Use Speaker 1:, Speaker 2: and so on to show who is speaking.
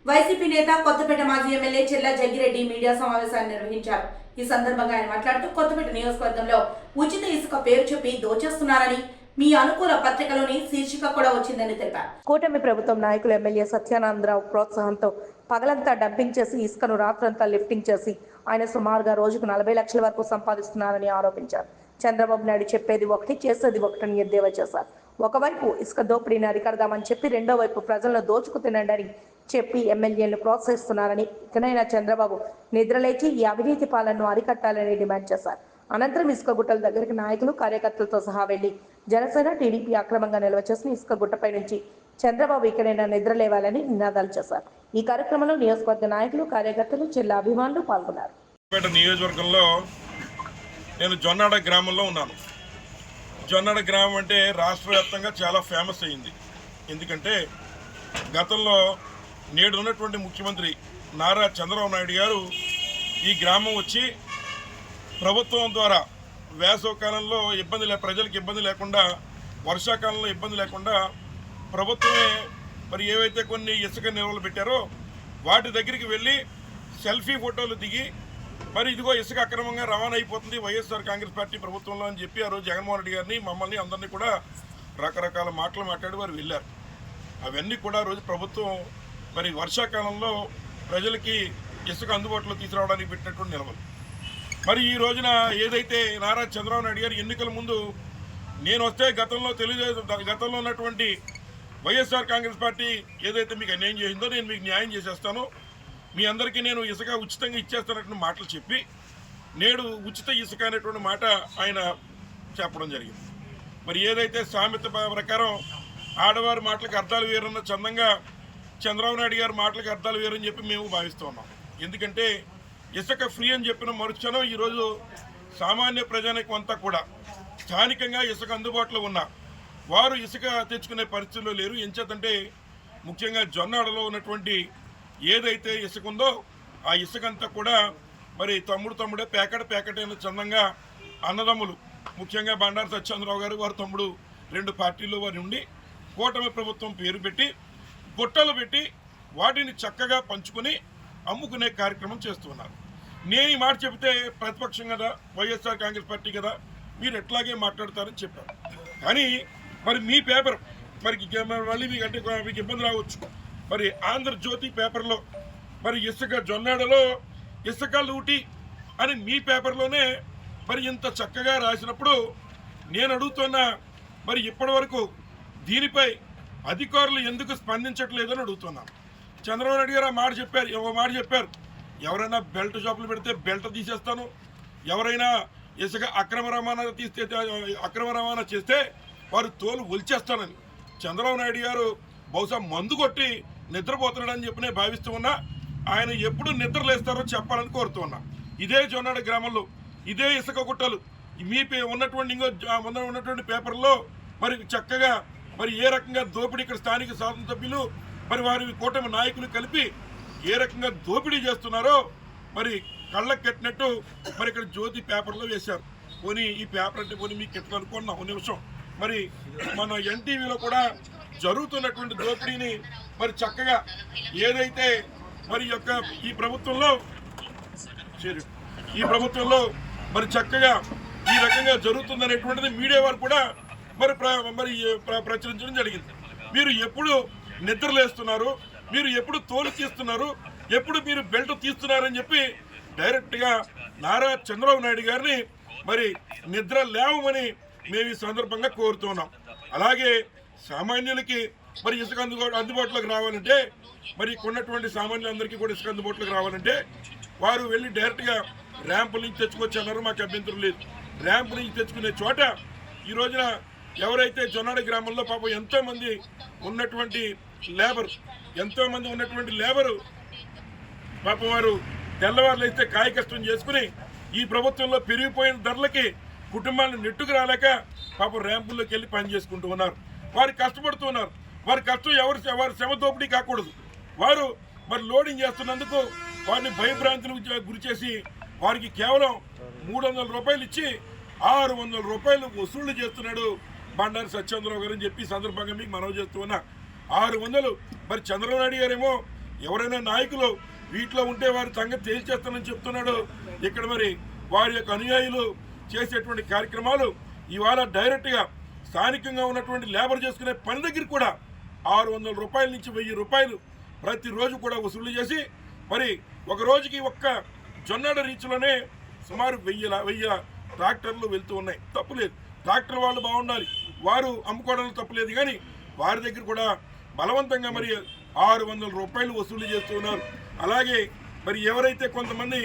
Speaker 1: YCP నేత కొత్తపేట మాజీ MLA చెల్లా Jaggi Reddy media సమావేశాన్ని నిర్వహించారు. ఈ సందర్భంగా ఆయన మాట్లాడుతూ కొత్తపేట నియోజకవర్గంలో ఉచిత ఇసుక పేరు చెప్పి దోచేస్తున్నారని, మీ అనుకూల పత్రికలోని శీర్షిక కూడా వచ్చిందని తెలిపారు. కూటమి ప్రభుత్వం నాయకులు ఎమ్మెల్యే సత్యానందరావు ప్రోత్సాహంతో పగలంతా డంపింగ్ చేసి ఇసుకను రాత్రంతా లిఫ్టింగ్ చేసి ఆయన సుమారుగా రోజుకు 40 లక్షల వరకు సంపాదిస్తున్నారని ఆరోపించారు. చంద్రబాబు నాయుడు చెప్పేది ఒకటి, చేసేది ఒకటని ఎద్దేవా చేశారు. ఒకవైపు ఇసుక దోపిడీని అరికడదామని చెప్పి రెండో వైపు ప్రజలను దోచుకు తినండి చెప్పి ఎమ్మెల్యేలను ప్రోత్సహిస్తున్నారని, ఇకనైనా చంద్రబాబు నిద్రలేచి ఈ అవినీతి పాలనను అరికట్టాలని డిమాండ్ చేశారు. అనంతరం ఇసుక గుట్టల దగ్గరికి నాయకులు కార్యకర్తలతో సహా వెళ్లి జనసేన టీడీపీ అక్రమంగా నిల్వ చేసిన ఇసుక గుట్టపై నుంచి చంద్రబాబు ఇకనైనా నిద్రలేవాలని నినాదాలు చేశారు. ఈ కార్యక్రమంలో నియోజకవర్గ నాయకులు, కార్యకర్తలు, జిల్లా అభిమానులు పాల్గొన్నారు.
Speaker 2: నియోజకవర్గంలో నేను జొన్నాడ గ్రామంలో ఉన్నాను. జొన్నాడ గ్రామం అంటే రాష్ట్ర వ్యాప్తంగా చాలా ఫేమస్ అయింది. ఎందుకంటే గతంలో నేడు ఉన్నటువంటి ముఖ్యమంత్రి నారా చంద్రబాబు నాయుడు గారు ఈ గ్రామం వచ్చి ప్రభుత్వం ద్వారా వేసవకాలంలో ప్రజలకు ఇబ్బంది లేకుండా, వర్షాకాలంలో ఇబ్బంది లేకుండా ప్రభుత్వమే మరి ఏవైతే కొన్ని ఇసుక నిల్వలు పెట్టారో వాటి దగ్గరికి వెళ్ళి సెల్ఫీ ఫోటోలు దిగి మరి ఇదిగో ఇసుక అక్రమంగా రవాణా అయిపోతుంది వైఎస్ఆర్ కాంగ్రెస్ పార్టీ ప్రభుత్వంలో అని చెప్పి ఆ రోజు జగన్మోహన్ రెడ్డి గారిని, మమ్మల్ని అందరినీ కూడా రకరకాల మాటలు మాట్లాడి వారు వెళ్ళారు. అవన్నీ కూడా రోజు ప్రభుత్వం మరి వర్షాకాలంలో ప్రజలకి ఇసుక అందుబాటులో తీసుకురావడానికి పెట్టినటువంటి నిలవలు. మరి ఈ రోజున ఏదైతే నారా చంద్రబాబు నాయుడు గారు ఎన్నికల ముందు నేను వస్తే గతంలో ఉన్నటువంటి వైఎస్ఆర్ కాంగ్రెస్ పార్టీ ఏదైతే మీకు అన్యాయం చేసిందో నేను మీకు న్యాయం చేసేస్తాను, మీ అందరికీ నేను ఇసుక ఉచితంగా ఇచ్చేస్తానటువంటి మాటలు చెప్పి నేడు ఉచిత ఇసుక అనేటువంటి మాట ఆయన చెప్పడం జరిగింది. మరి ఏదైతే సామెత ప్రకారం ఆడవారి మాటలకు అర్థాలు వేరన్న చందంగా చంద్రబాబు నాయుడు గారి మాటలకు అర్థాలు వేరని చెప్పి మేము భావిస్తూ ఉన్నాం. ఎందుకంటే ఇసుక ఫ్రీ అని చెప్పిన మరుక్షణం ఈరోజు సామాన్య ప్రజానికం అంతా కూడా స్థానికంగా ఇసుక అందుబాటులో ఉన్న వారు ఇసుక తెచ్చుకునే పరిస్థితుల్లో లేరు. ఎంచేతంటే ముఖ్యంగా జొన్నాడలో ఉన్నటువంటి ఏదైతే ఇసుక ఉందో ఆ ఇసుక అంతా కూడా మరి తమ్ముడే ప్యాకెట్ అయిన చందంగా అన్నదమ్ములు, ముఖ్యంగా బండారు సత్యేంద్రరావు గారు వారి తమ్ముడు 2 పార్టీల్లో వారి ఉండి కూటమి ప్రభుత్వం పేరు పెట్టి గుట్టలు పెట్టి వాటిని చక్కగా పంచుకొని అమ్ముకునే కార్యక్రమం చేస్తున్నారు. నేను ఈ మాట చెబితే ప్రతిపక్షం కదా, వైఎస్ఆర్ కాంగ్రెస్ పార్టీ కదా, మీరు ఎట్లాగే మాట్లాడతారని చెప్పారు. కానీ మరి మీ పేపర్ మళ్ళీ మీకు ఇబ్బంది రావచ్చు. మరి ఆంధ్రజ్యోతి పేపర్లో మరి ఇసుక జొన్నాడలో ఇసుక లూటి అని మీ పేపర్లోనే మరి ఇంత చక్కగా రాసినప్పుడు నేను అడుగుతున్నా, మరి ఇప్పటి వరకు దీనిపై అధికారులు ఎందుకు స్పందించట్లేదని అడుగుతున్నాను. చంద్రబాబు నాయుడు గారు ఒక మాట చెప్పారు, ఎవరైనా బెల్ట్ షాపులు పెడితే బెల్ట్ తీసేస్తాను, ఎవరైనా ఇసుక అక్రమ రవాణా చేస్తే వారు తోలు ఒలిచేస్తానని. చంద్రబాబు నాయుడు గారు బహుశా మందు కొట్టి నిద్రపోతున్నాడని చెప్పి నేను భావిస్తూ ఉన్నా. ఆయన ఎప్పుడు నిద్రలేస్తారో చెప్పాలని కోరుతూ ఉన్నా. ఇదే జొన్నాడ గ్రామంలో ఇదే ఇసుక గుట్టలు మీ ఉన్నటువంటి పేపర్లో మరి చక్కగా మరి ఏ రకంగా దోపిడీ ఇక్కడ స్థానిక శాసనసభ్యులు మరి వారి కూటమి నాయకులు కలిపి ఏ రకంగా దోపిడీ చేస్తున్నారో మరి కళ్ళకు కట్టినట్టు మరి ఇక్కడ జ్యోతి పేపర్లో వేశారు. పోనీ ఈ పేపర్ అంటే పోనీ మీకు ఎట్లా అనుకున్నాం ఒక నిమిషం. మరి మన ఎన్టీవీలో కూడా జరుగుతున్నటువంటి దోపిడీని మరి చక్కగా ఏదైతే మరి ఈ ప్రభుత్వంలో మరి చక్కగా ఈ రకంగా జరుగుతుందనేటువంటిది మీడియా వారు కూడా మరి ప్రచురించడం జరిగింది. మీరు ఎప్పుడు నిద్రలేస్తున్నారు, మీరు ఎప్పుడు తోలు తీస్తున్నారు, ఎప్పుడు మీరు బెల్ట్ తీస్తున్నారని చెప్పి డైరెక్ట్గా నారా చంద్రబాబు నాయుడు గారిని మరి నిద్ర లేవమని మేము ఈ సందర్భంగా కోరుతున్నాం. అలాగే సామాన్యులకి మరి ఇసుక అందుబాటులోకి రావాలంటే, మరి ఉన్నటువంటి సామాన్యులందరికీ కూడా ఇసుక అందుబాటులోకి రావాలంటే వారు వెళ్ళి డైరెక్ట్గా ర్యాంపుల నుంచి తెచ్చుకొచ్చన్నారు, మాకు అభ్యంతరం లేదు. ర్యాంపు నుంచి తెచ్చుకునే చోట ఈ రోజున ఎవరైతే జొన్నాడ గ్రామంలో పాపం ఎంతోమంది ఉన్నటువంటి లేబరు పాపం వారు తెల్లవారులు అయితే కాయ కష్టం చేసుకుని ఈ ప్రభుత్వంలో పెరిగిపోయిన ధరలకి కుటుంబాలను నెట్టుకు రాలేక పాపం ర్యాంపుల్లోకి వెళ్ళి పని చేసుకుంటూ ఉన్నారు. వారు కష్టపడుతున్నారు. వారి కష్టం వారి శ్రమ దోపిడీ కాకూడదు. వారు మరి లోడింగ్ చేస్తున్నందుకు వారిని భయభ్రాంతులకు గురి చేసి వారికి కేవలం 300 రూపాయలు ఇచ్చి 600 రూపాయలు వసూళ్లు చేస్తున్నాడు బండారు సత్యేంద్రరావు గారు అని చెప్పి సందర్భంగా మీకు మనవి చేస్తూ ఉన్నా. 600 మరి చంద్రబాబు నాయుడు గారేమో ఎవరైనా నాయకులు వీటిలో ఉంటే వారి సంగతి తేల్చేస్తానని చెప్తున్నాడు. ఇక్కడ మరి వారి యొక్క అనుయాయులు చేసేటువంటి కార్యక్రమాలు ఇవాళ డైరెక్ట్గా స్థానికంగా ఉన్నటువంటి లేబర్ చేసుకునే పని దగ్గర కూడా 600 రూపాయల నుంచి 1000 రూపాయలు ప్రతిరోజు కూడా వసూలు చేసి మరి ఒక రోజుకి ఒక్క జొన్నాడ రీచ్లోనే సుమారు 1000 ట్రాక్టర్లు వెళ్తూ ఉన్నాయి. తప్పులేదు, ట్రాక్టర్ వాళ్ళు బాగుండాలి, వారు అమ్ముకోవడంలో తప్పులేదు. కానీ వారి దగ్గర కూడా బలవంతంగా మరి 600 రూపాయలు వసూలు చేస్తూ ఉన్నారు. అలాగే మరి ఎవరైతే కొంతమంది